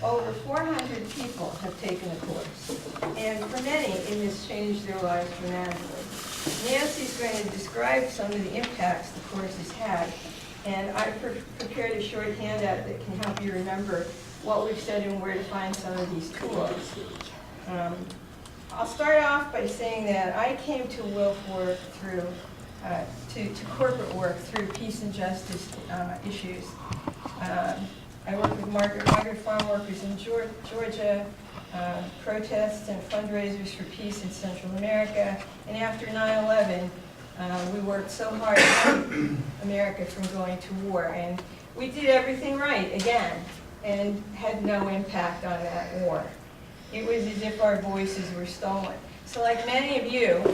over 400 people have taken the course, and for many, it has changed their lives dramatically. Nancy's going to describe some of the impacts the course has had, and I prepared a short handout that can help you remember what we've said and where to find some of these tools. I'll start off by saying that I came to WILPF work through, to corporate work through peace and justice issues. I worked with migrant farm workers in Georgia, protests and fundraisers for peace in Central America, and after 9/11, we worked so hard to keep America from going to war, and we did everything right again, and had no impact on that war. It was as if our voices were stolen. So like many of you,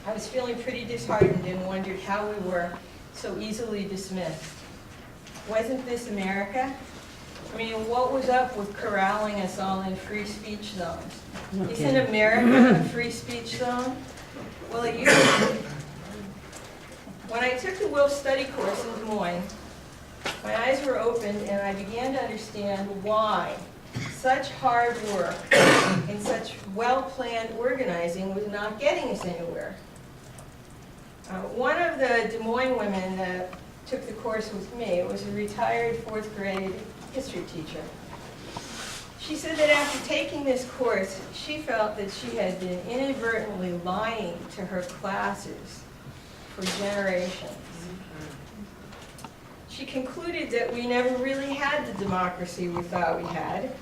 I was feeling pretty disheartened and wondered how we were so easily dismissed. Wasn't this America? I mean, what was up with corralling us all in free speech zones? Isn't America a free speech zone? Well, it used to be. When I took the WILPF study course in Des Moines, my eyes were opened and I began to understand why such hard work and such well-planned organizing was not getting us anywhere. One of the Des Moines women that took the course with me was a retired 4th grade history teacher. She said that after taking this course, she felt that she had been inadvertently lying to her classes for generations. She concluded that we never really had the democracy we thought we had,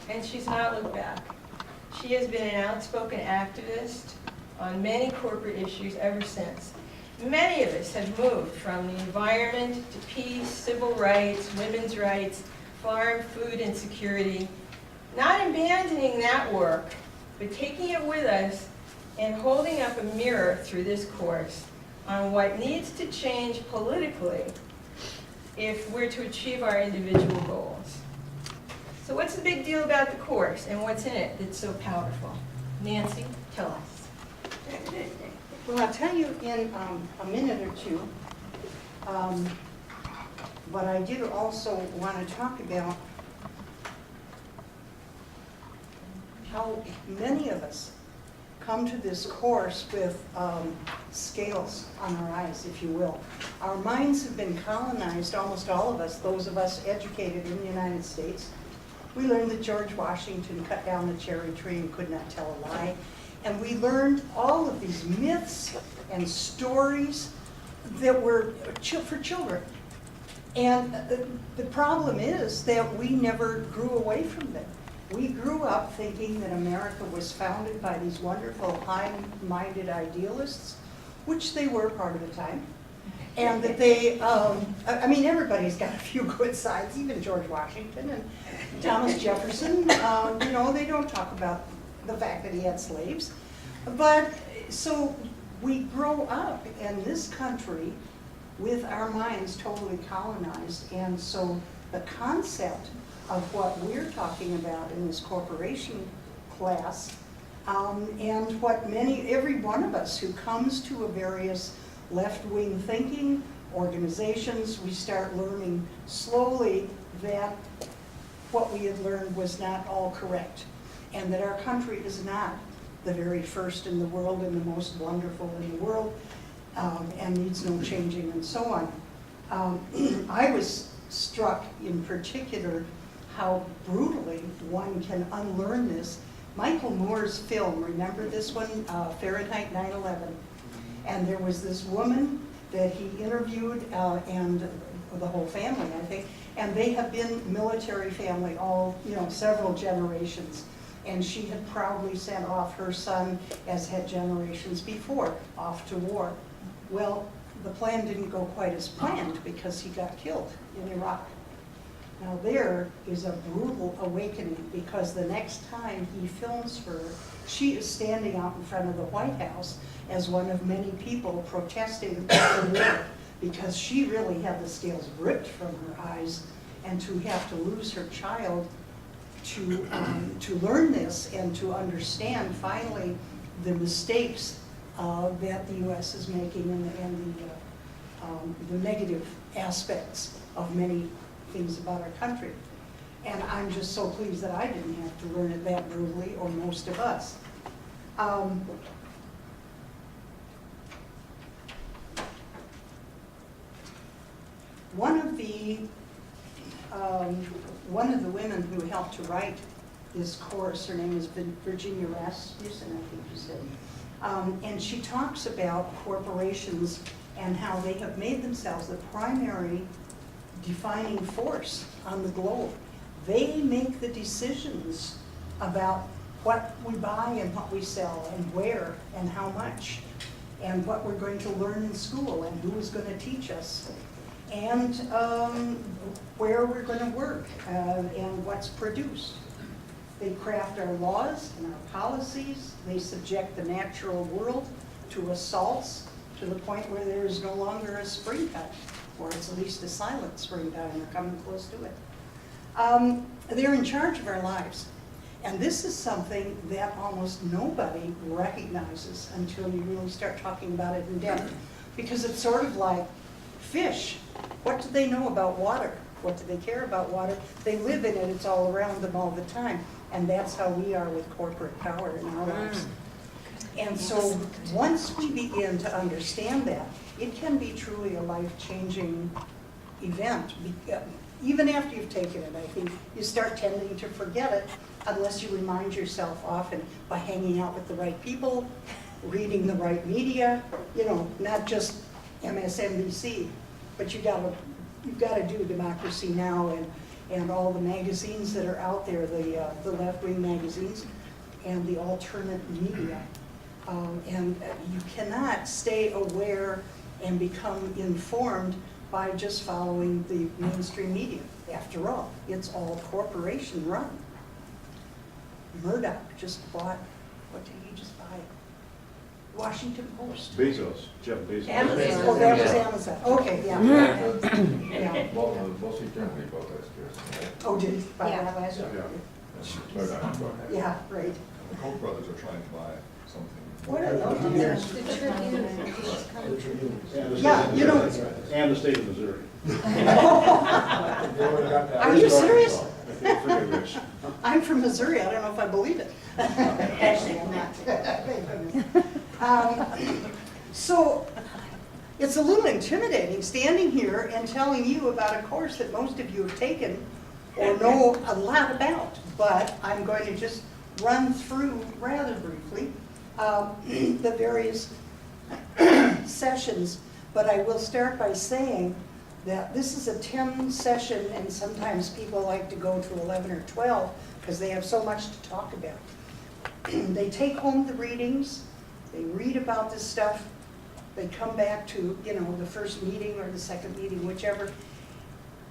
and she's not looked back. She has been an outspoken activist on many corporate issues ever since. Many of us have moved from the environment to peace, civil rights, women's rights, farm, food, and security, not abandoning that work, but taking it with us and holding up a mirror through this course on what needs to change politically if we're to achieve our individual goals. So what's the big deal about the course and what's in it that's so powerful? Nancy, tell us. Well, I'll tell you in a minute or two, but I did also want to talk about how many of us come to this course with scales on our eyes, if you will. Our minds have been colonized, almost all of us, those of us educated in the United States. We learned that George Washington cut down the cherry tree and could not tell a lie. And we learned all of these myths and stories that were for children. And the problem is that we never grew away from them. We grew up thinking that America was founded by these wonderful, high-minded idealists, which they were part of the time. And that they, I mean, everybody's got a few good sides, even George Washington and Thomas Jefferson. You know, they don't talk about the fact that he had slaves. But so we grow up in this country with our minds totally colonized, and so the concept of what we're talking about in this corporation class, and what every one of us who comes to a various left-wing thinking organizations, we start learning slowly that what we had learned was not all correct, and that our country is not the very first in the world and the most wonderful in the world, and needs no changing, and so on. I was struck in particular how brutally one can unlearn this. Michael Moore's film, remember this one, Fahrenheit 9/11? And there was this woman that he interviewed, and the whole family, I think, and they have been military family all, several generations. And she had proudly sent off her son, as had generations before, off to war. Well, the plan didn't go quite as planned because he got killed in Iraq. Now there is a brutal awakening, because the next time he films her, she is standing out in front of the White House as one of many people protesting the war, because she really had the scales ripped from her eyes, and to have to lose her child to learn this and to understand finally the mistakes that the U.S. is making, and the negative aspects of many things about our country. And I'm just so pleased that I didn't have to learn it that brutally, or most of us. One of the women who helped to write this course, her name is Virginia Rasmussen, I think you said, and she talks about corporations and how they have made themselves the primary defining force on the globe. They make the decisions about what we buy and what we sell and where and how much and what we're going to learn in school and who is going to teach us and where we're going to work and what's produced. They craft our laws and our policies. They subject the natural world to assaults to the point where there is no longer a springtime, or it's at least a silent springtime. We're coming close to it. They're in charge of our lives. And this is something that almost nobody recognizes until you really start talking about it in depth. Because it's sort of like fish. What do they know about water? What do they care about water? They live in it. It's all around them all the time. And that's how we are with corporate power in our lives. And so once we begin to understand that, it can be truly a life-changing event. Even after you've taken it, I think you start tending to forget it unless you remind yourself often by hanging out with the right people, reading the right media, you know, not just MSNBC, but you've got to do Democracy Now! And all the magazines that are out there, the left-wing magazines and the alternate media. And you cannot stay aware and become informed by just following the mainstream media. After all, it's all corporation run. Murdoch just bought, what did he just buy? Washington Post. Bezos, Jeff Bezos. Amazon. Oh, that was Amazon. Okay, yeah. Yeah. Mostly Germany bought that scarce, right? Oh, did he buy Yeah. that last year? Yeah. Murdoch bought that. Yeah, right. The Koch brothers are trying to buy something. What are those? And the Yeah, state- you know- And the state of Missouri. Are you serious? Pretty rich. I'm from Missouri, I don't know if I believe it. Actually, I'm not. Thank goodness. So, it's a little intimidating standing here and telling you about a course that most of you have taken or know a lot about, but I'm going to just run through rather briefly the various sessions, but I will start by saying that this is a 10 session, and sometimes people like to go to 11 or 12 because they have so much to talk about. They take home the readings, they read about this stuff, they come back to, you know, the first meeting or the second meeting, whichever,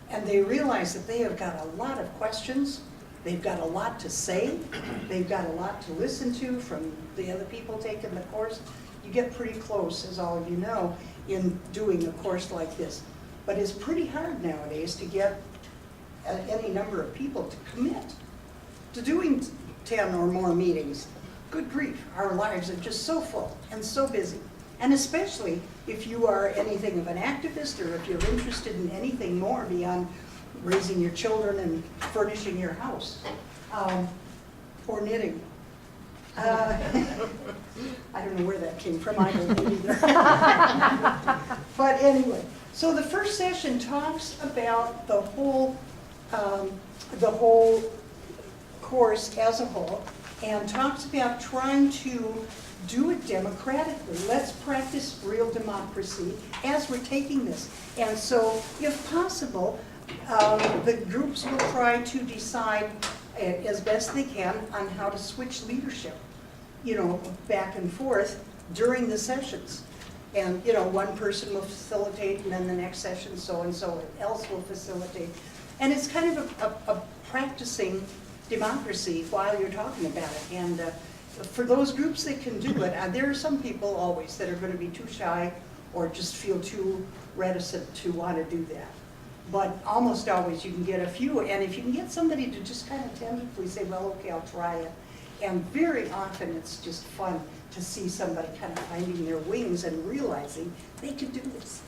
and they realize that they have got a lot of questions, they've got a lot to say, they've got a lot to listen to from the other people taking the course. You get pretty close, as all of you know, in doing a course like this. But it's pretty hard nowadays to get any number of people to commit to doing 10 or more meetings. Good grief, our lives are just so full and so busy. And especially if you are anything of an activist or if you're interested in anything more beyond raising your children and furnishing your house, or knitting. I don't know where that came from, I don't know either. But anyway, so the first session talks about the whole course as a whole, and talks about trying to do it democratically. Let's practice real democracy as we're taking this. And so, if possible, the groups will try to decide as best they can on how to switch leadership, you know, back and forth during the sessions. And, you know, one person will facilitate, and then the next session so-and-so else will facilitate. And it's kind of a practicing democracy while you're talking about it. And for those groups that can do it, there are some people always that are going to be too shy or just feel too reticent to want to do that. But almost always you can get a few, and if you can get somebody to just kind of tentatively say, well, okay, I'll try it. And very often it's just fun to see somebody kind of finding their wings and realizing they could do this.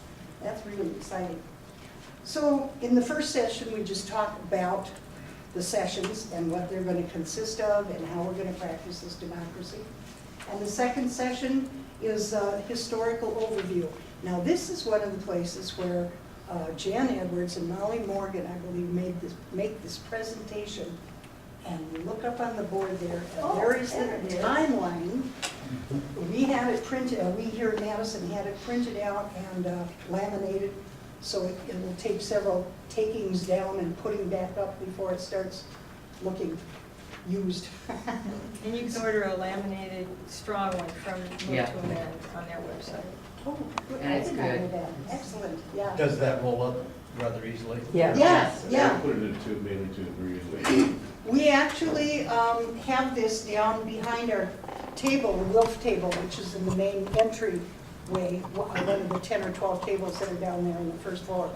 That's really exciting. So in the first session, we just talked about the sessions and what they're going to consist of and how we're going to practice this democracy. And the second session is a historical overview. Now, this is one of the places where Jan Edwards and Molly Morgan, I believe, make this presentation. And you look up on the board there, and there is the timeline. We had it printed, we here in Madison had it printed out and laminated, so it will take several takings down and putting back up before it starts looking used. And you can order a laminated strong one from Move to Amend on their website. Oh, good. And it's I didn't know good. that. Excellent, yeah. Does that roll up rather easily? Yes, yeah. Put it in two, mainly two, very easily. We actually have this down behind our table, the WILPF table, which is in the main entryway, one of the 10 or 12 tables that are down there on the first floor.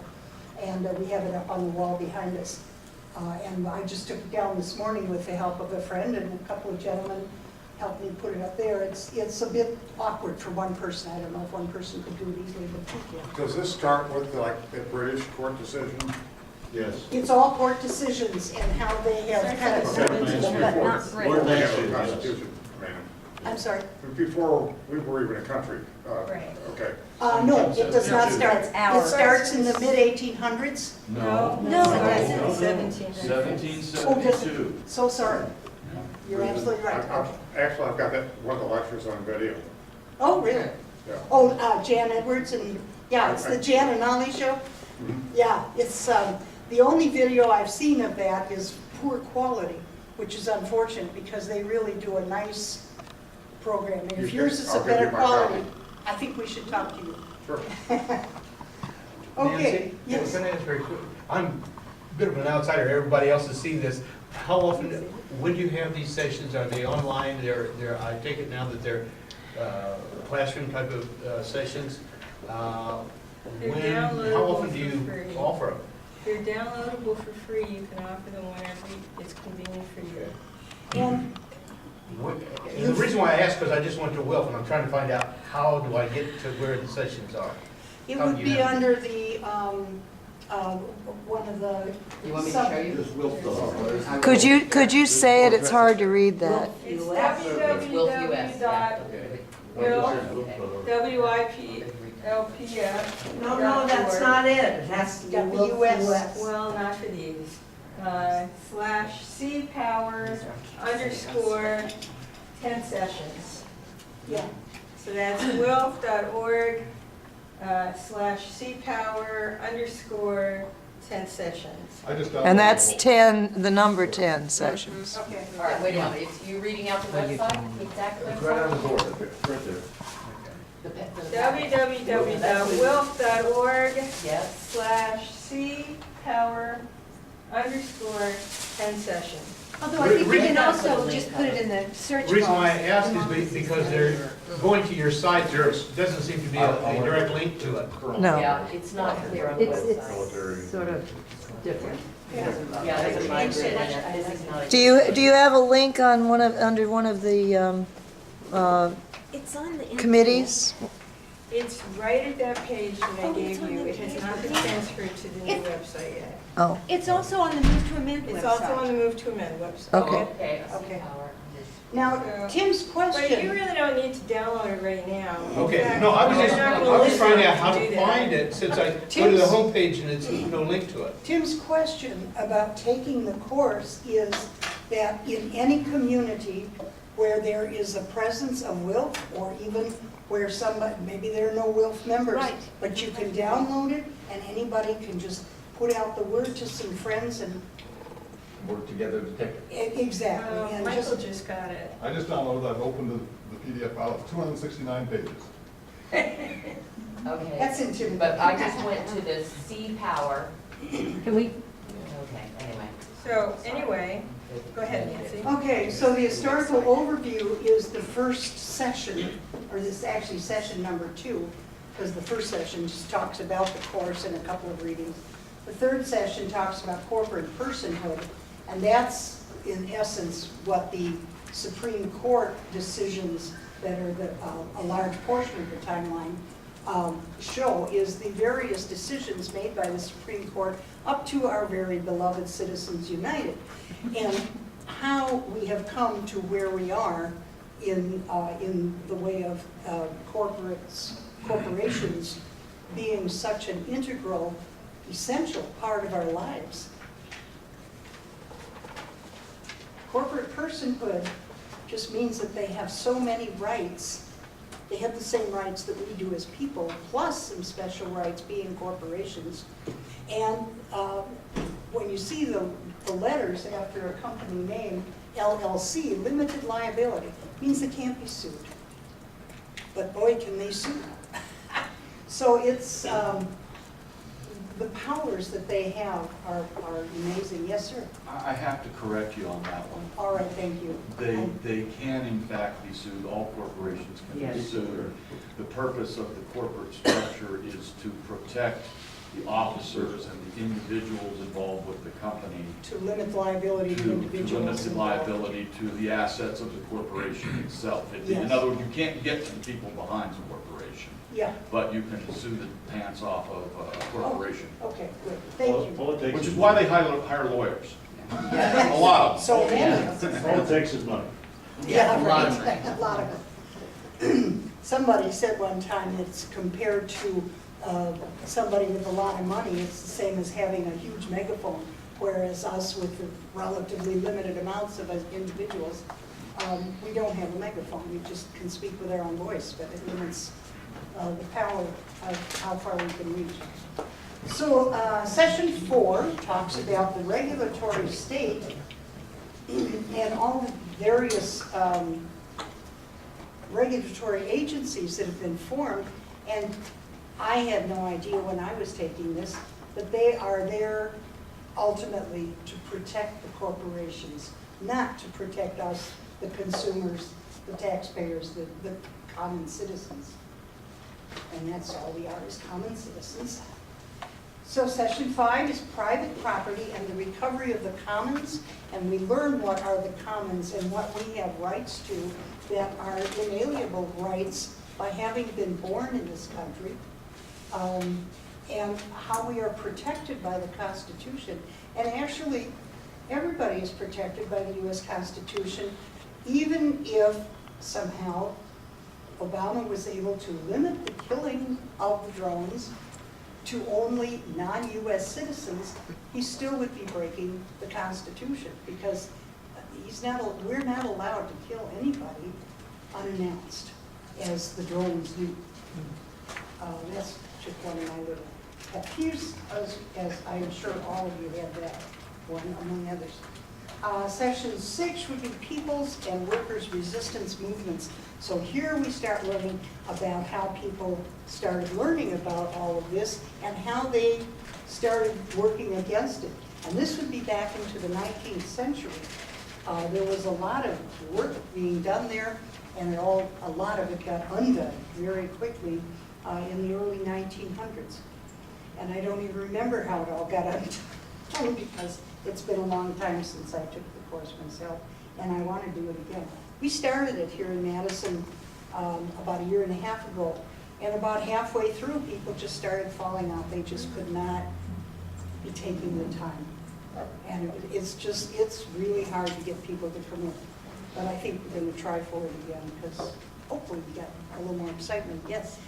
And we have it up on the wall behind us. And I just took it down this morning with the help of a friend, and a couple of gentlemen helped me put it up there. It's a bit awkward for one person. I don't know if one person could do it easily, but two can. Does this start with like the British court decision? Yes. It's all court decisions and how they have kind of. Lord We have Mansfield, a yes. constitution, man. I'm sorry. Before we were even a country. Right. Okay. No, it does not start. It's ours. It starts in the mid-1800s. No, No. it's in the 1772. So sorry. You're absolutely right. Actually, I've got that, one of the lectures on video. Oh, really? Yeah. Oh, Jan Edwards and, yeah, it's the Jan and Ollie show. Yeah, it's, the only video I've seen of that is poor quality, which is unfortunate because they really do a nice program. And You if should- yours is I'll a give you better my quality, copy. I think we should talk to you. Sure. Okay, Nancy, yes. can I ask very quick? I'm a bit of an outsider, everybody else has seen this. How often, when do you have these sessions? Are they online? I take it now that they're classroom type of sessions. They're When, how downloadable often do you for free. offer them? They're downloadable for free. You can offer them whenever it's convenient for you. And And the reason why I ask, because I just went to WILPF and I'm trying to find out how do I get to where the sessions are. it How do would you be have- under the, one of the. You want me to show you? This will fill out. Could you say it? It's hard to read that. It's WILPF, yeah. www.WIPLPF. No, that's not it. It has to be WS. Well, not for these. /C power _ 10 sessions. Yeah, So that's wilf.org /C power _ 10 sessions. I just And that's downloaded ten, the number 10 sessions. okay. All right, wait a minute. It's you reading out the website, the exact It's right on the website? board, right there. www.wilf.org Yes. /C power _ 10 sessions. Although I think you can also just put it in the search The reason why I box. ask is because they're going to your site, there doesn't seem to be a direct link to it. No. Yeah, it's not clear on the It's website. sort of different. Yeah, there's a migrate in it. This is not. Do you have a link on under one of the It's on the. committees? It's right at that page that I Oh, gave it's on you. the It has page. not been transferred to the new It's- website yet. Oh, It's also on the Move to Amend website. It's also on the Move to Amend website. Okay. Okay, Okay. power. Now, Tim's But you question, really don't need to download it right now. In Okay, fact, no, I was we're just, not I gonna was trying out listen how do to that. find it, since I go to the homepage and it's no link to it. Tim's question about taking the course is that in any community where there is a presence of WILPF, or even where somebody, maybe there are no WILPF members, Right. but you can download it and anybody can just put out the word to some friends and, Work together to take it. exactly. And Michael just got it. I just downloaded, I've opened the PDF file, it's 269 pages. Okay. That's intimidating. But I just went to the C power. Can we, Okay, anyway. So anyway, go ahead, Nancy. Okay, so the historical overview is the first session, or this is actually session number 2, because the first session just talks about the course and a couple of readings. The third session talks about corporate personhood, and that's in essence what the Supreme Court decisions that are a large portion of the timeline show is the various decisions made by the Supreme Court up to our very beloved Citizens United, and how we have come to where we are in the way of corporations being such an integral, essential part of our lives. Corporate personhood just means that they have so many rights. They have the same rights that we do as people, plus some special rights being corporations. And when you see the letters after a company name, LLC, limited liability, means they can't be sued. But boy, can they sue. So it's, the powers that they have are amazing. Yes, sir? I have to correct you on that one. All right, thank you. They can in fact be sued, all corporations can be Yes. sued. The purpose of the corporate structure is to protect the officers and the individuals involved with the company. To limit liability to individuals. To limit the liability to the assets of the corporation itself. Yes. In other words, you can't get to the people behind the corporation, Yeah, but you can sue the pants off of a corporation. okay, good, thank you. All it takes Which is why they hire lawyers. Yeah. A lot of them. So many. All it takes is money. Yeah, A lot of right, a lot of it. Somebody said one time it's compared to somebody with a lot of money, it's the same as having a huge megaphone, whereas us with the relatively limited amounts of us individuals, we don't have a megaphone, we just can speak with our own voice, but it limits the power of how far we can reach. So session 4 talks about the regulatory state and all the various regulatory agencies that have been formed, and I had no idea when I was taking this that they are there ultimately to protect the corporations, not to protect us, the consumers, the taxpayers, the common citizens. And that's all we are, is common citizens. So session 5 is private property and the recovery of the commons, and we learn what are the commons and what we have rights to that are inalienable rights by having been born in this country, and how we are protected by the Constitution. And actually, everybody is protected by the U.S. Constitution, even if somehow Obama was able to limit the killing of the drones to only non-U.S. citizens, he still would be breaking the Constitution, because we're not allowed to kill anybody unannounced, as the drones do. That's just one of my little pet peeves, as I am sure all of you have that one, among others. Section 6 would be people's and workers' resistance movements. So here we start learning about how people started learning about all of this and how they started working against it. And this would be back into the 19th century. There was a lot of work being done there, and a lot of it got undone very quickly in the early 1900s. And I don't even remember how it all got undone because it's been a long time since I took the course myself, and I want to do it again. We started it here in Madison about a year and a half ago, and about halfway through, people just started falling out. They just could not be taking the time. And it's really hard to get people to come in. But I think we're going to try for it again, because hopefully we get a little more excitement. Yes?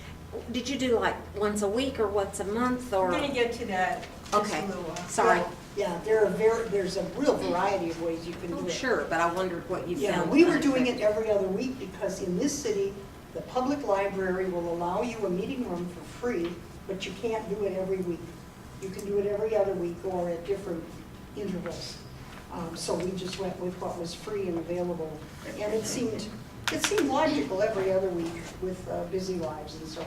Did you do like once a week or once a month, or? We're going to get to that just Okay, a little while. sorry. Yeah, there's a real variety of ways you can do Oh, it. sure, but I wondered what you Yeah, found. we were doing it every other week because in this city, the public library will allow you a meeting room for free, but you can't do it every week. You can do it every other week or at different intervals. So we just went with what was free and available. And it seemed logical every other week with busy lives and so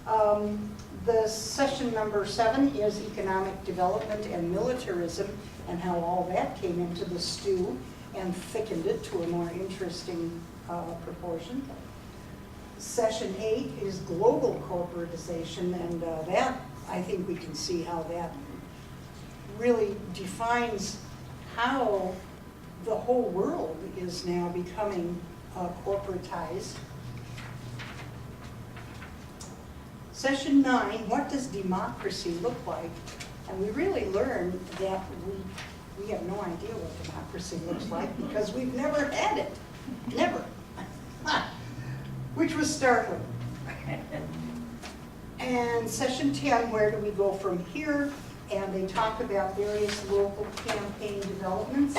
on. The session number 7 is economic development and militarism, and how all that came into the stew and thickened it to a more interesting proportion. Session 8 is global corporatization, and that, I think we can see how that really defines how the whole world is now becoming corporatized. Session 9, what does democracy look like? And we really learned that we have no idea what democracy looks like because we've never had it. Never. Which was startling. And session 10, where do we go from here? And they talk about various local campaign developments.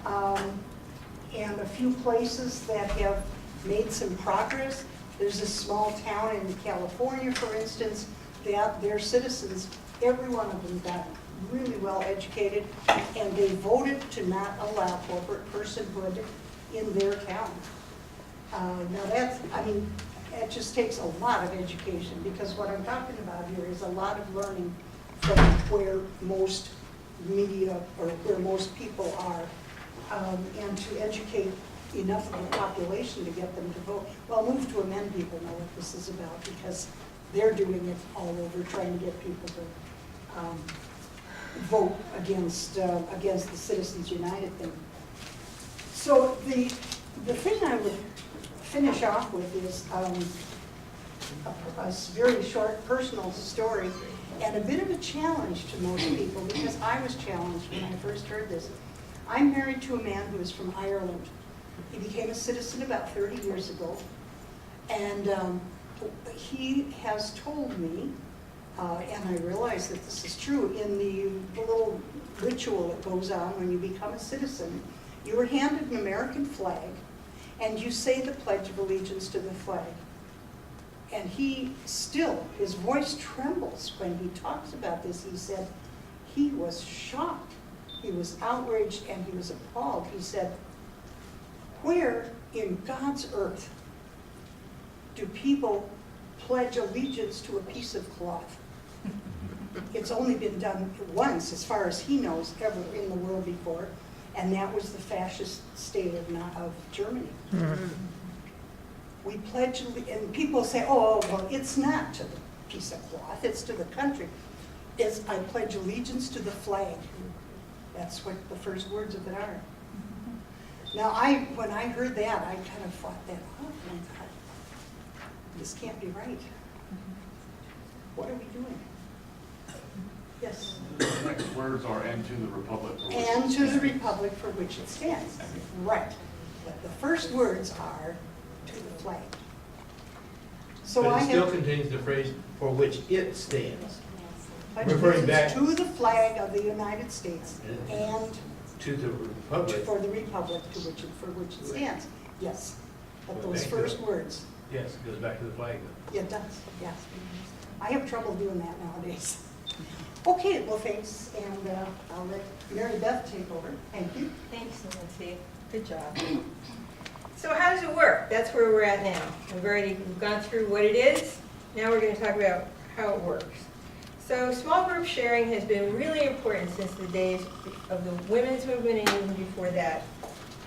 And a few places that have made some progress. There's a small town in California, for instance, that their citizens, every one of them got really well educated, and they voted to not allow corporate personhood in their town. Now that's, I mean, it just takes a lot of education, because what I'm talking about here is a lot of learning from where most media or where most people are, and to educate enough of the population to get them to vote. Well, Move to Amend people know what this is about, because they're doing it all over, trying to get people to vote against the Citizens United thing. So the thing I would finish off with is a very short personal story and a bit of a challenge to most people, because I was challenged when I first heard this. I'm married to a man who is from Ireland. He became a citizen about 30 years ago, and he has told me, and I realize that this is true, in the little ritual that goes on when you become a citizen, you are handed an American flag, and you say the Pledge of Allegiance to the flag. And he still, his voice trembles when he talks about this. He said he was shocked, he was outraged, and he was appalled. He said, where in God's earth do people pledge allegiance to a piece of cloth? It's only been done once, as far as he knows, ever in the world before, and that was the fascist state of Germany. Mm-hmm. We pledge, and people say, oh, well, it's not to the piece of cloth, it's to the country. I pledge allegiance to the flag. That's what the first words of it are. Now, when I heard that, I kind of fought that off, and I thought, this can't be right. What are we doing? Yes? The next words are, and to the republic for which it And to stands. the republic for which it stands. Right. But the first words are to the flag. So But I it still have contains the phrase, for which it stands, pledged referring back- allegiance to the flag of the United States and to the republic. for the republic for which it stands. Yes. But Well, those thank you. first words, Yes, it goes back to the flag then. it does, yes. I have trouble doing that nowadays. Okay, well, thanks, and I'll let Marybeth take over. Thank you. Thanks, Nancy. Good job. So how does it work? That's where we're at now. We've gone through what it is. Now we're going to talk about how it works. So small group sharing has been really important since the days of the women's movement and even before that.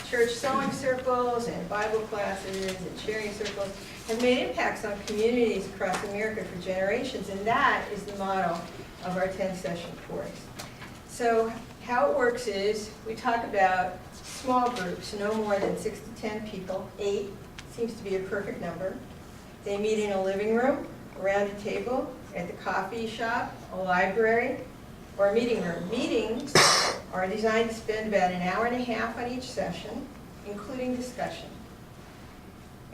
Church sewing circles and Bible classes and sharing circles have made impacts on communities across America for generations, and that is the model of our 10-session course. So how it works is we talk about small groups, no more than 6 to 10 people. 8 seems to be a perfect number. They meet in a living room, around a table, at the coffee shop, a library, or a meeting room. Meetings are designed to spend about an hour and a half on each session, including discussion.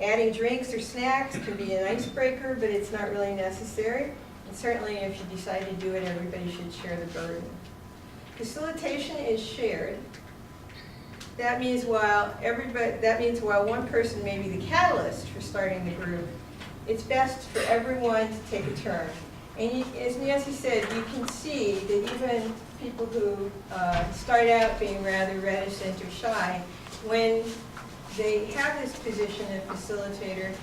Adding drinks or snacks can be an icebreaker, but it's not really necessary. And certainly if you decide to do it, everybody should share the burden. Facilitation is shared. That means while one person may be the catalyst for starting the group, it's best for everyone to take a turn. And as Nancy said, you can see that even people who start out being rather reticent or shy, when they have this position of facilitator,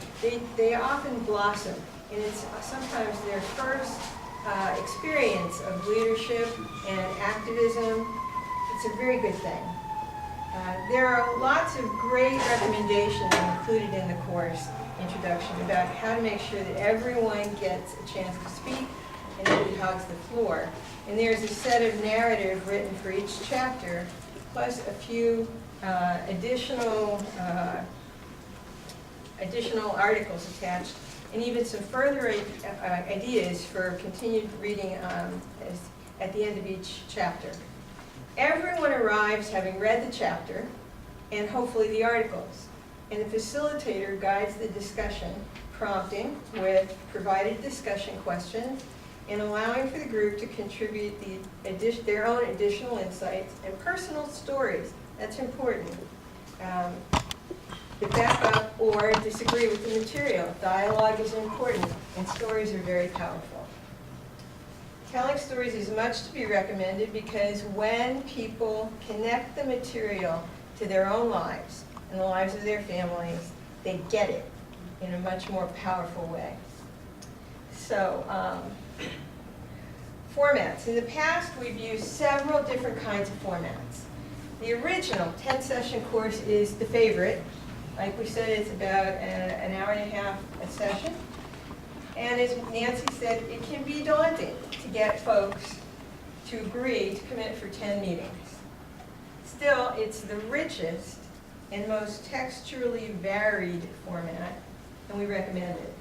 they often blossom. And it's sometimes their first experience of leadership and activism. It's a very good thing. There are lots of great recommendations included in the course introduction about how to make sure that everyone gets a chance to speak and nobody hogs the floor. And there's a set of narrative written for each chapter, plus a few additional articles attached. and even some further ideas for continued reading at the end of each chapter. Everyone arrives having read the chapter and hopefully the articles, and the facilitator guides the discussion, prompting with provided discussion questions and allowing for the group to contribute their own additional insights and personal stories. That's important. To back up or disagree with the material. Dialogue is important, and stories are very powerful. Telling stories is much to be recommended because when people connect the material to their own lives and the lives of their families, they get it in a much more powerful way. So, formats. In the past, we've used several different kinds of formats. The original 10-session course is the favorite. Like we said, it's about an hour and a half a session. And as Nancy said, it can be daunting to get folks to agree to commit for 10 meetings. Still, it's the richest and most texturally varied format, and we recommend it.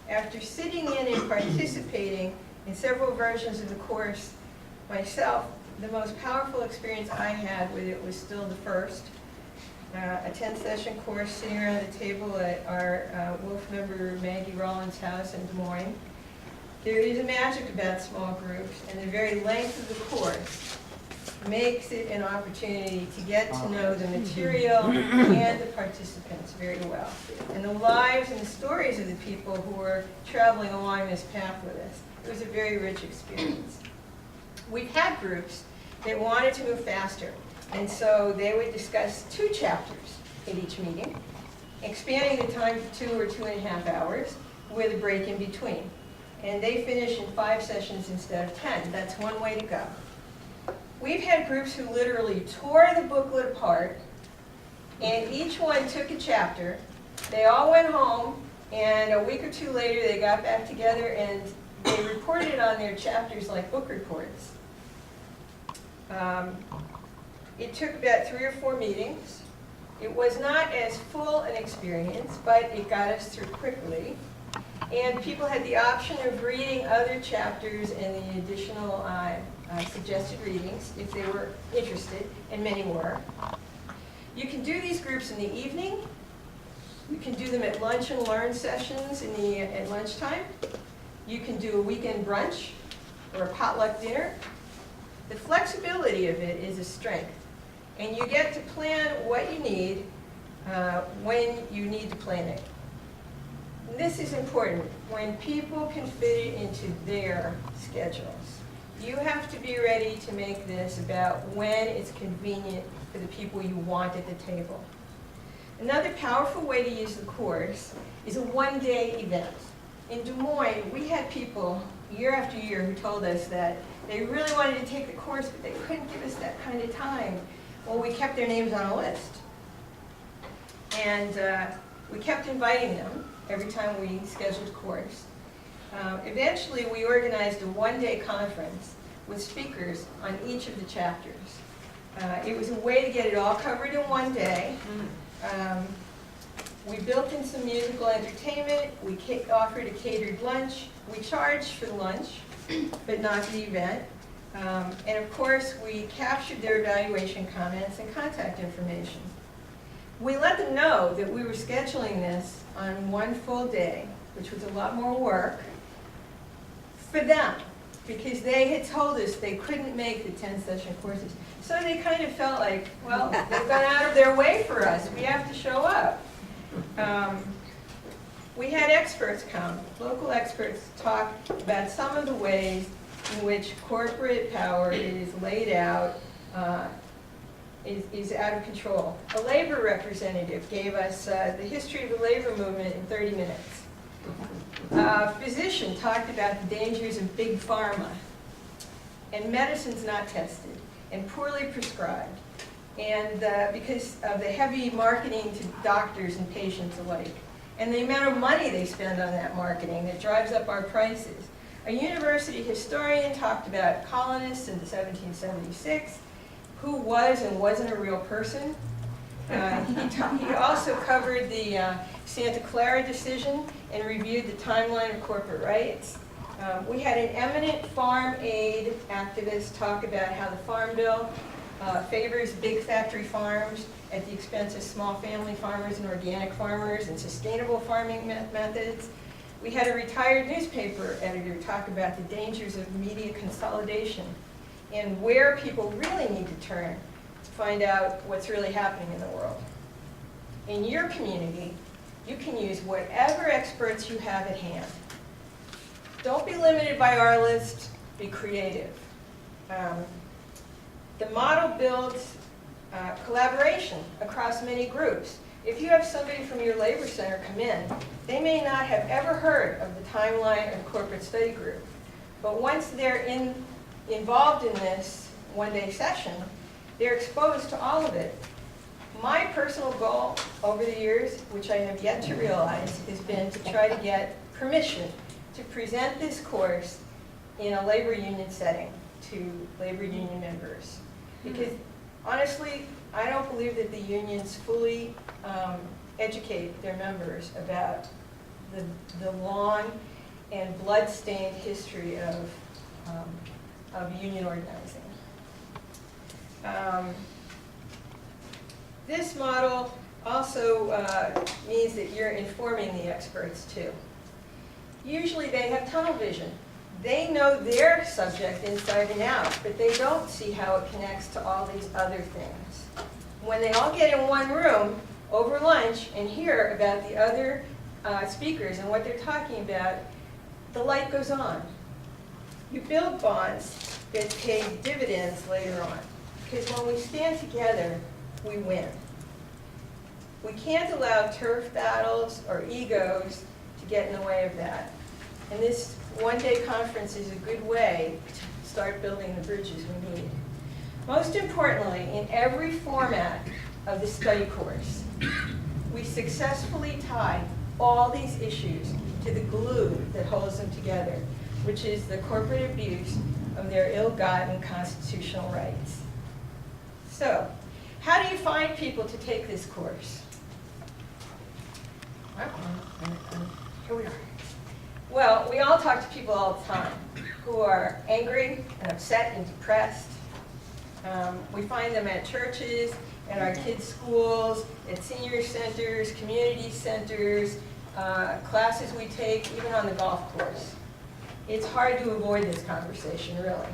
After sitting in and participating in several versions of the course myself, the most powerful experience I had with it was still the first. A 10-session course sitting around the table at our WILPF member Maggie Rollins' house in Des Moines. There is a magic about small groups, and the very length of the course makes it an opportunity to get to know the material and the participants very well, and the lives and the stories of the people who are traveling along this path with us. It was a very rich experience. We've had groups that wanted to move faster, and so they would discuss 2 chapters at each meeting, expanding the time to 2 or 2.5 hours with a break in between. And they finish in 5 sessions instead of 10. That's one way to go. We've had groups who literally tore the booklet apart, and each one took a chapter. They all went home, and a week or 2 later they got back together and they reported on their chapters like book reports. It took about 3 or 4 meetings. It was not as full an experience, but it got us through quickly. And people had the option of reading other chapters and the additional suggested readings if they were interested, and many were. You can do these groups in the evening. You can do them at lunch and learn sessions at lunchtime. You can do a weekend brunch or a potluck dinner. The flexibility of it is a strength. And you get to plan what you need when you need to plan it. This is important, when people can fit it into their schedules. You have to be ready to make this about when it's convenient for the people you want at the table. Another powerful way to use the course is a one-day event. In Des Moines, we had people year after year who told us that they really wanted to take the course, but they couldn't give us that kind of time. Well, we kept their names on a list. And we kept inviting them every time we scheduled a course. Eventually, we organized a one-day conference with speakers on each of the chapters. It was a way to get it all covered in one day. We built in some musical entertainment. We offered a catered lunch. We charged for the lunch, but not the event. And of course, we captured their evaluation comments and contact information. We let them know that we were scheduling this on one full day, which was a lot more work for them, because they had told us they couldn't make the 10-session courses. So they kind of felt like, well, they've gone out of their way for us. We have to show up. We had experts come. Local experts talk about some of the ways in which corporate power is laid out, is out of control. A labor representative gave us the history of the labor movement in 30 minutes. A physician talked about the dangers of big pharma, and medicine's not tested, and poorly prescribed, and because of the heavy marketing to doctors and patients alike, and the amount of money they spend on that marketing that drives up our prices. A university historian talked about colonists in 1776, who was and wasn't a real person, He also covered the Santa Clara decision and reviewed the timeline of corporate rights. We had an eminent farm aid activist talk about how the Farm Bill favors big factory farms at the expense of small family farmers and organic farmers and sustainable farming methods. We had a retired newspaper editor talk about the dangers of media consolidation and where people really need to turn to find out what's really happening in the world. In your community, you can use whatever experts you have at hand. Don't be limited by our list, be creative. The model builds collaboration across many groups. If you have somebody from your labor center come in, they may not have ever heard of the timeline or corporate study group. But once they're involved in this one-day session, they're exposed to all of it. My personal goal over the years, which I have yet to realize, has been to try to get permission to present this course in a labor union setting to labor union members. Because honestly, I don't believe that the unions fully educate their members about the long and blood-stained history of union organizing. This model also means that you're informing the experts too. Usually they have tunnel vision. They know their subject inside and out, but they don't see how it connects to all these other things. When they all get in one room over lunch and hear about the other speakers and what they're talking about, the light goes on. You build bonds that pay dividends later on, because when we stand together, we win. We can't allow turf battles or egos to get in the way of that. And this one-day conference is a good way to start building the bridges we need. Most importantly, in every format of the study course, we successfully tie all these issues to the glue that holds them together, which is the corporate abuse of their ill-gotten constitutional rights. So, how do you find people to take this course? Here we are. Well, we all talk to people all the time who are angry and upset and depressed. We find them at churches, at our kids' schools, at senior centers, community centers, classes we take, even on the golf course. It's hard to avoid this conversation, really.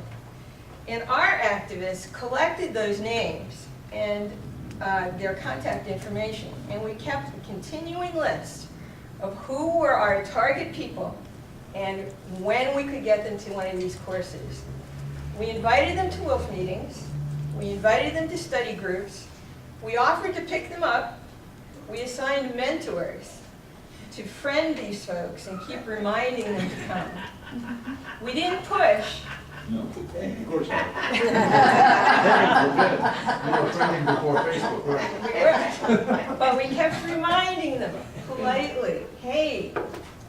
And our activists collected those names and their contact information, and we kept a continuing list of who were our target people and when we could get them to one of these courses. We invited them to WILPF meetings. We invited them to study groups. We offered to pick them up. We assigned mentors to friend these folks and keep reminding them to come. We didn't push. No, of course not. You were trending before Facebook, right? But we kept reminding them politely, hey,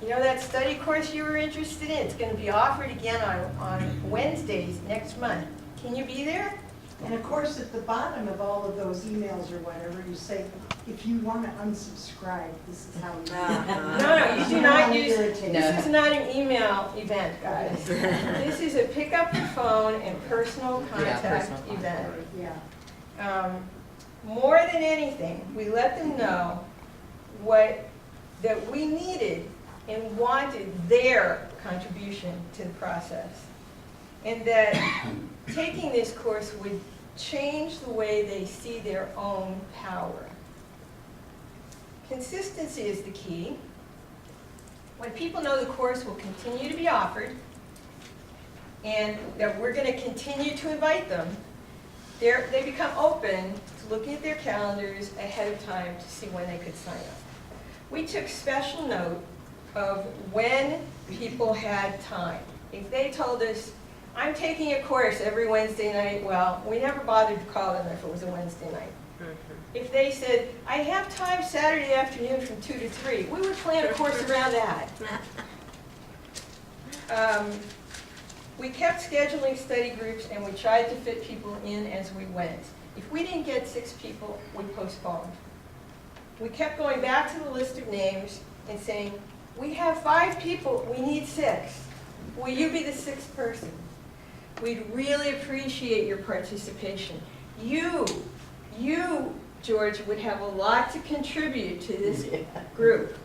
you know that study course you were interested in? It's going to be offered again on Wednesdays next month. Can you be there? And of course, at the bottom of all of those emails or whatever, you say, if you want to unsubscribe, this is how you do it. No, you do not use, Irritating. this is not an email event, guys. This is a pick up the phone and personal contact event. Yeah. More than anything, we let them know that we needed and wanted their contribution to the process. And that taking this course would change the way they see their own power. Consistency is the key. When people know the course will continue to be offered and that we're going to continue to invite them, they become open to looking at their calendars ahead of time to see when they could sign up. We took special note of when people had time. If they told us, I'm taking a course every Wednesday night, well, we never bothered to call them if it was a Wednesday night. If they said, I have time Saturday afternoon from 2 to 3, we would plan a course around that. We kept scheduling study groups and we tried to fit people in as we went. If we didn't get 6 people, we postponed. We kept going back to the list of names and saying, we have 5 people, we need 6. Will you be the 6th person? We'd really appreciate your participation. You, George, would have a lot to contribute to this group.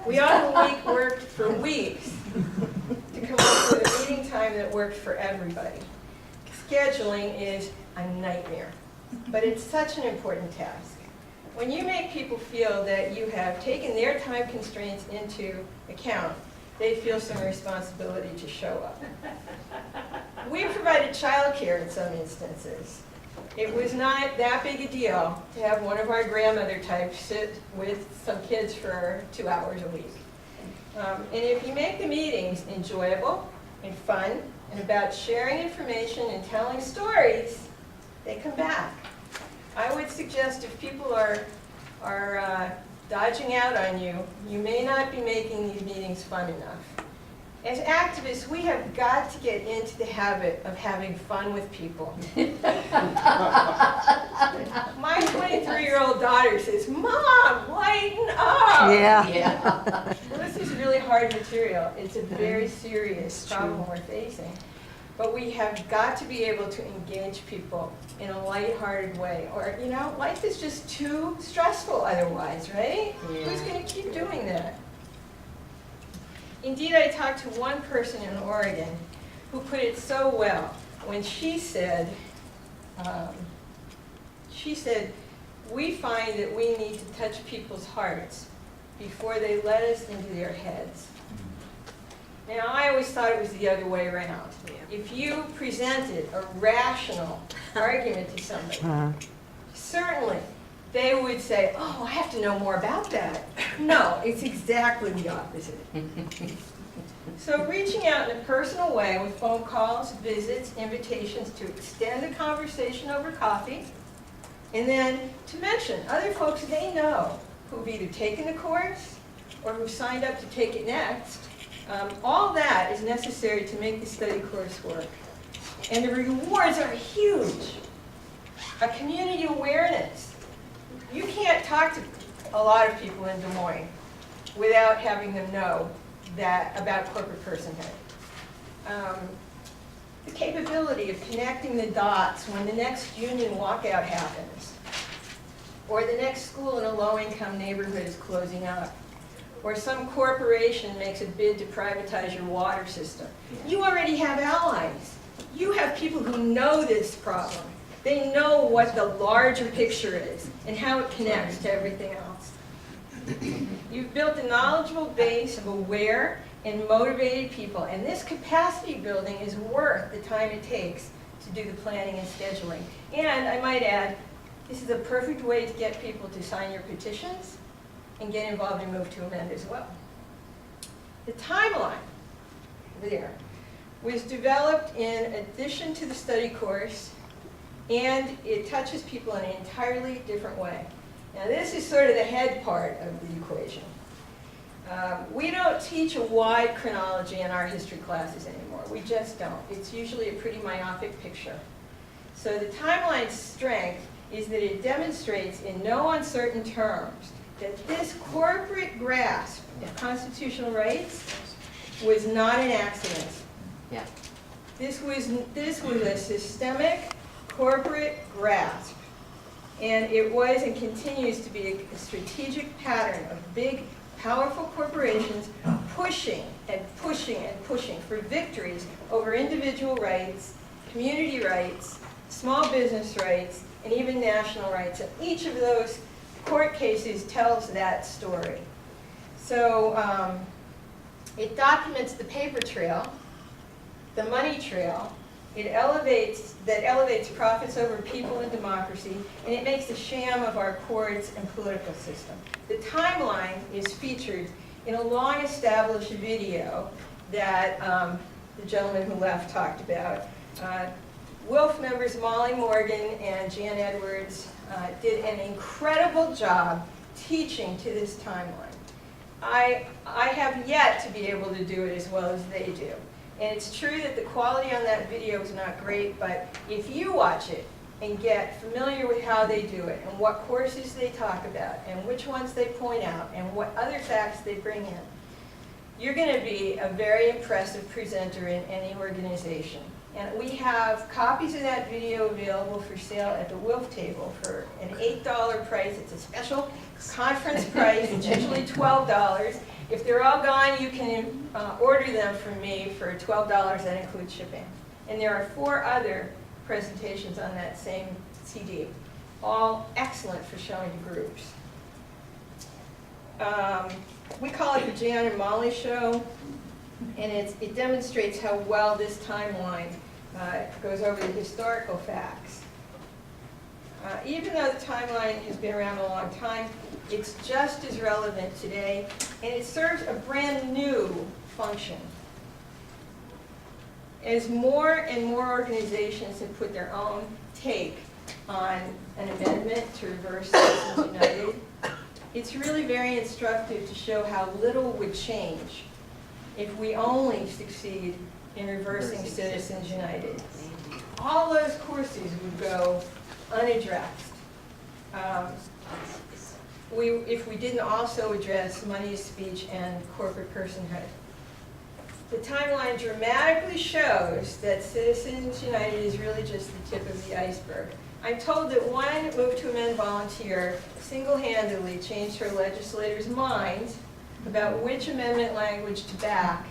We often worked for weeks to come up with a meeting time that worked for everybody. Scheduling is a nightmare, but it's such an important task. When you make people feel that you have taken their time constraints into account, they feel some responsibility to show up. We provided childcare in some instances. It was not that big a deal to have one of our grandmother types sit with some kids for 2 hours a week. And if you make the meetings enjoyable and fun and about sharing information and telling stories, they come back. I would suggest if people are dodging out on you, you may not be making these meetings fun enough. As activists, we have got to get into the habit of having fun with people. My 23-year-old daughter says, Mom, lighten up! Yeah. Well, this is really hard material. It's a very serious problem we're facing. But we have got to be able to engage people in a lighthearted way. Or, you know, life is just too stressful otherwise, right? Yeah. Who's going to keep doing that? Indeed, I talked to one person in Oregon who put it so well when she said, we find that we need to touch people's hearts before they let us into their heads. Now, I always thought it was the other way around. If you presented a rational argument to somebody, certainly they would say, oh, I have to know more about that. No, it's exactly the opposite. So reaching out in a personal way with phone calls, visits, invitations to extend the conversation over coffee, and then to mention other folks they know who've either taken the course or who've signed up to take it next. All that is necessary to make the study course work. And the rewards are huge. A community awareness. You can't talk to a lot of people in Des Moines without having them know that about corporate personhood. The capability of connecting the dots when the next union walkout happens, or the next school in a low-income neighborhood is closing up, or some corporation makes a bid to privatize your water system. You already have allies. You have people who know this problem. They know what the larger picture is and how it connects to everything else. You've built a knowledgeable base of aware and motivated people, and this capacity building is worth the time it takes to do the planning and scheduling. And I might add, this is a perfect way to get people to sign your petitions and get involved in Move to Amend as well. The timeline there was developed in addition to the study course, and it touches people in an entirely different way. Now this is sort of the head part of the equation. We don't teach a wide chronology in our history classes anymore. We just don't. It's usually a pretty myopic picture. So the timeline's strength is that it demonstrates in no uncertain terms that this corporate grasp of constitutional rights was not an accident. Yeah. This was a systemic corporate grasp. And it was and continues to be a strategic pattern of big, powerful corporations pushing and pushing and pushing for victories over individual rights, community rights, small business rights, and even national rights. And each of those court cases tells that story. So it documents the paper trail, the money trail. It elevates profits over people and democracy, and it makes a sham of our courts and political system. The timeline is featured in a long-established video that the gentleman who left talked about. WILPF members Molly Morgan and Jan Edwards did an incredible job teaching to this timeline. I have yet to be able to do it as well as they do. And it's true that the quality on that video is not great, but if you watch it and get familiar with how they do it, and what courses they talk about, and which ones they point out, and what other facts they bring in, you're going to be a very impressive presenter in any organization. And we have copies of that video available for sale at the WILPF table for an $8 price. It's a special conference price. It's usually $12. If they're all gone, you can order them from me for $12. That includes shipping. And there are 4 other presentations on that same CD, all excellent for showing to groups. We call it the Jan and Molly Show, and it demonstrates how well this timeline goes over the historical facts. Even though the timeline has been around a long time, it's just as relevant today, and it serves a brand new function. As more and more organizations have put their own take on an amendment to reverse Citizens United, it's really very instructive to show how little would change if we only succeed in reversing Citizens United. All those courses would go unaddressed. If we didn't also address money, speech, and corporate personhood. The timeline dramatically shows that Citizens United is really just the tip of the iceberg. I'm told that one Move to Amend volunteer single-handedly changed her legislators' minds about which amendment language to back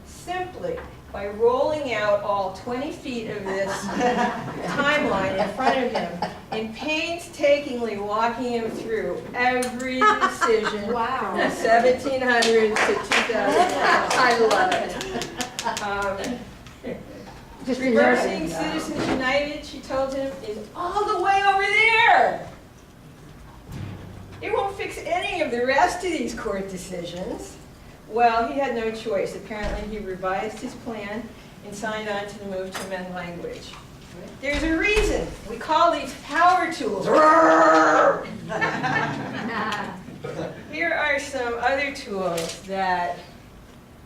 simply by rolling out all 20 feet of this timeline in front of him and painstakingly walking him through every decision from 1700 to 2000. I love it. Reversing Citizens United, she told him, is all the way over there. It won't fix any of the rest of these court decisions. Well, he had no choice. Apparently, he revised his plan and signed on to the Move to Amend language. There's a reason. We call these power tools. Here are some other tools that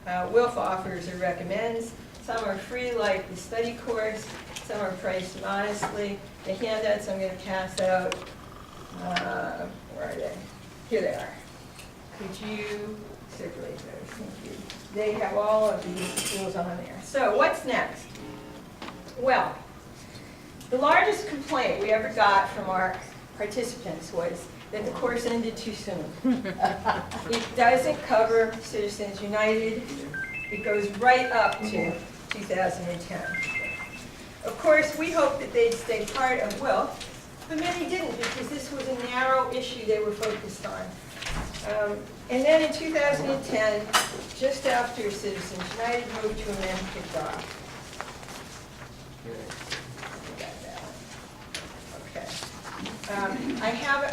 WILPF offers or recommends. Some are free, like the study course. Some are priced modestly. The handouts I'm going to pass out, where are they? Here they are. Could you circulate those? Thank you. They have all of these tools on there. So what's next? Well, the largest complaint we ever got from our participants was that the course ended too soon. It doesn't cover Citizens United. It goes right up to 2010. Of course, we hoped that they'd stay part of WILPF, but many didn't because this was a narrow issue they were focused on. And then in 2010, just after Citizens United Move to Amend kicked off. Okay. I have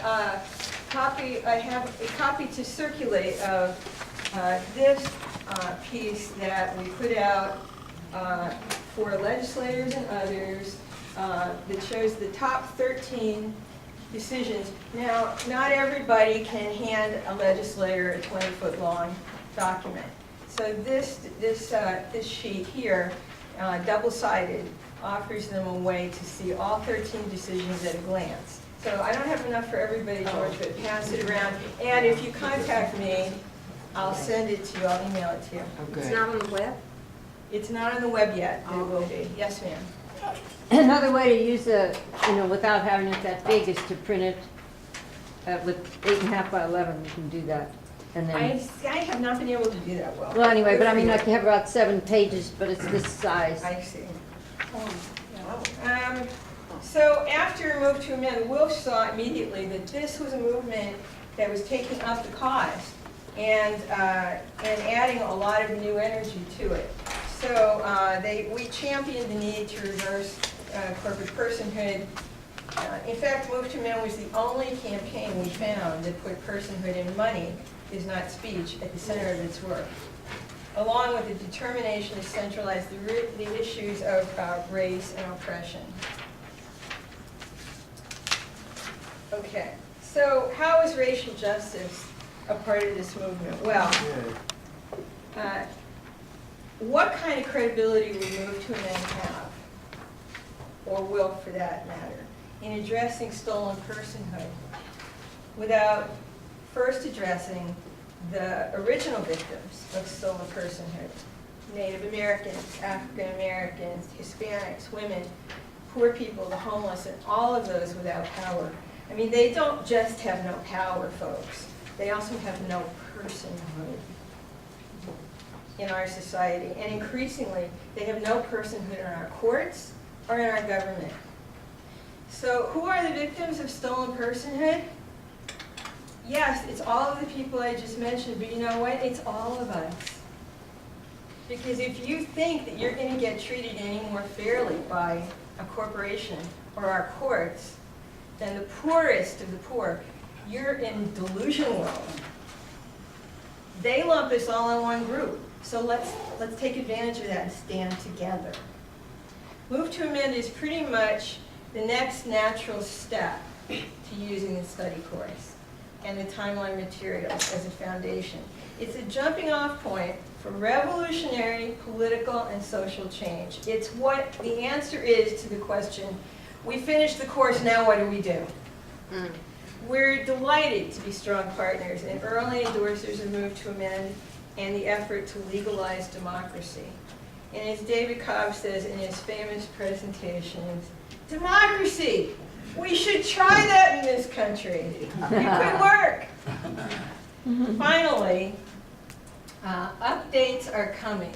a copy to circulate of this piece that we put out for legislators and others that shows the top 13 decisions. Now, not everybody can hand a legislator a 20-foot long document. So this sheet here, double-sided, offers them a way to see all 13 decisions at a glance. So I don't have enough for everybody, George, but pass it around. And if you contact me, I'll send it to you. I'll email it to you. Okay. It's not on the web? It's not on the web yet. It will be. Yes, ma'am. Another way to use without having it that big is to print it with 8.5 by 11. You can do that, and then. I have not been able to do that well. Well, anyway, but I mean, like you have about 7 pages, but it's this size. I see. So after Move to Amend, WILPF saw immediately that this was a movement that was taking up the cause and adding a lot of new energy to it. So we championed the need to reverse corporate personhood. In fact, Move to Amend was the only campaign we found that put personhood and money is not speech at the center of its work, along with the determination to centralize the issues of race and oppression. Okay, so how is racial justice a part of this movement? Well, what kind of credibility would Move to Amend have, or will for that matter, in addressing stolen personhood without first addressing the original victims of stolen personhood. Native Americans, African Americans, Hispanics, women, poor people, the homeless, and all of those without power. I mean, they don't just have no power, folks. They also have no personhood in our society. And increasingly, they have no personhood in our courts or in our government. So who are the victims of stolen personhood? Yes, it's all of the people I just mentioned, but you know what? It's all of us. Because if you think that you're going to get treated any more fairly by a corporation or our courts than the poorest of the poor, you're in delusion world. They lump us all in one group. So let's take advantage of that and stand together. Move to amend is pretty much the next natural step to using the study course and the timeline materials as a foundation. It's a jumping off point for revolutionary political and social change. It's what the answer is to the question, we finished the course, now what do we do? We're delighted to be strong partners and early endorsers of Move to Amend and the effort to legalize democracy. And as David Cobb says in his famous presentations, democracy! We should try that in this country. It could work. Finally, updates are coming.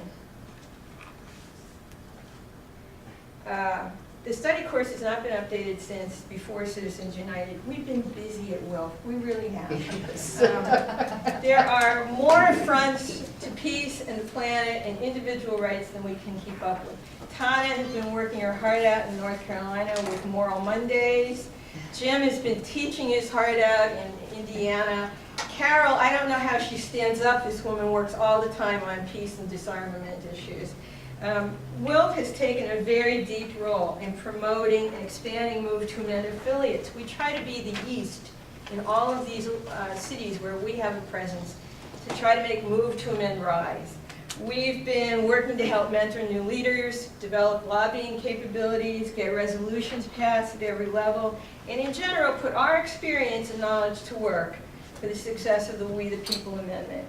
The study course has not been updated since before Citizens United. We've been busy at WILPF. We really have. There are more affronts to peace and the planet and individual rights than we can keep up with. Tana has been working her heart out in North Carolina with Moral Mondays. Jim has been teaching his heart out in Indiana. Carol, I don't know how she stands up. This woman works all the time on peace and disarmament issues. WILPF has taken a very deep role in promoting and expanding Move to Amend affiliates. We try to be the East in all of these cities where we have a presence to try to make Move to Amend rise. We've been working to help mentor new leaders, develop lobbying capabilities, get resolutions passed at every level, and in general put our experience and knowledge to work for the success of the We the People Amendment.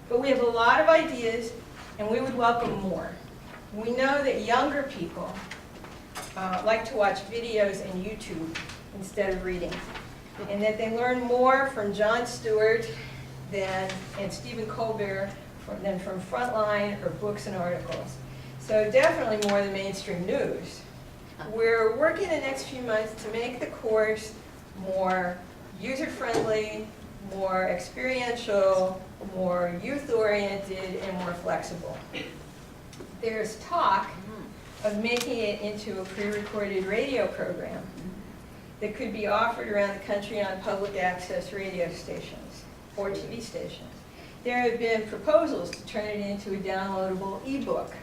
But we have a lot of ideas and we would welcome more. We know that younger people like to watch videos on YouTube instead of reading, and that they learn more from Jon Stewart and Stephen Colbert than from Frontline or books and articles. So definitely more than mainstream news. We're working the next few months to make the course more user-friendly, more experiential, more youth-oriented, and more flexible. There's talk of making it into a pre-recorded radio program that could be offered around the country on public access radio stations or TV stations. There have been proposals to turn it into a downloadable ebook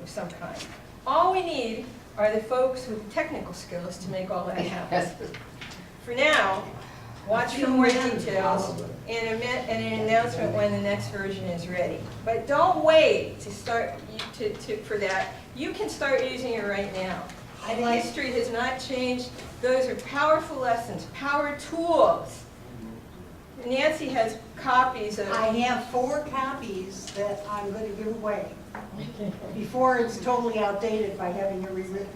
of some kind. All we need are the folks with technical skills to make all that happen. For now, watch for more details and an announcement when the next version is ready. But don't wait to start for that. You can start using it right now. And history has not changed. Those are powerful lessons, power tools. Nancy has copies of... I have 4 copies that I'm going to give away before it's totally outdated by having it rewritten.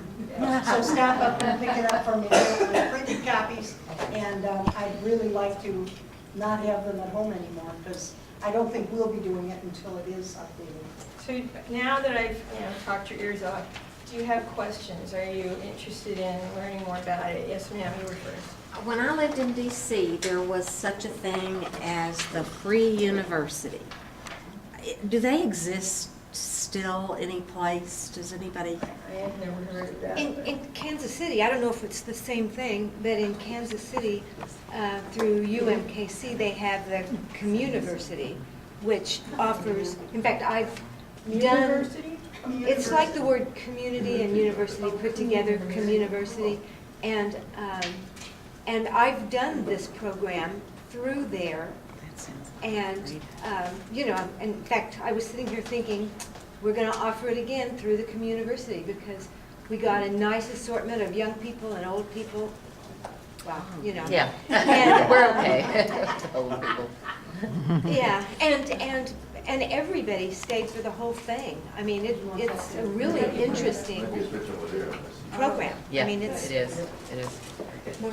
So stop up and pick it up from me. They're printed copies, and I'd really like to not have them at home anymore because I don't think we'll be doing it until it is updated. So now that I've talked your ears off, do you have questions? Are you interested in learning more about it? Yes, ma'am, you were first. When I lived in D.C., there was such a thing as the Free University. Do they exist still any place? Does anybody? I have never heard of that. In Kansas City, I don't know if it's the same thing, but in Kansas City, through UMKC, they have the Communiversity, which offers, in fact, I've done, University? it's like the word community and university put together, Communiversity, and I've done this program through there. And, you know, in fact, I was sitting here thinking, we're going to offer it again through the Communiversity because we got a nice assortment of young people and old people well, you know. Yeah, And, we're okay. Old people. Yeah, and everybody stayed for the whole thing. I mean, it's a really interesting Maybe a switch over there. program. Yeah, I mean, it's it is, it is. more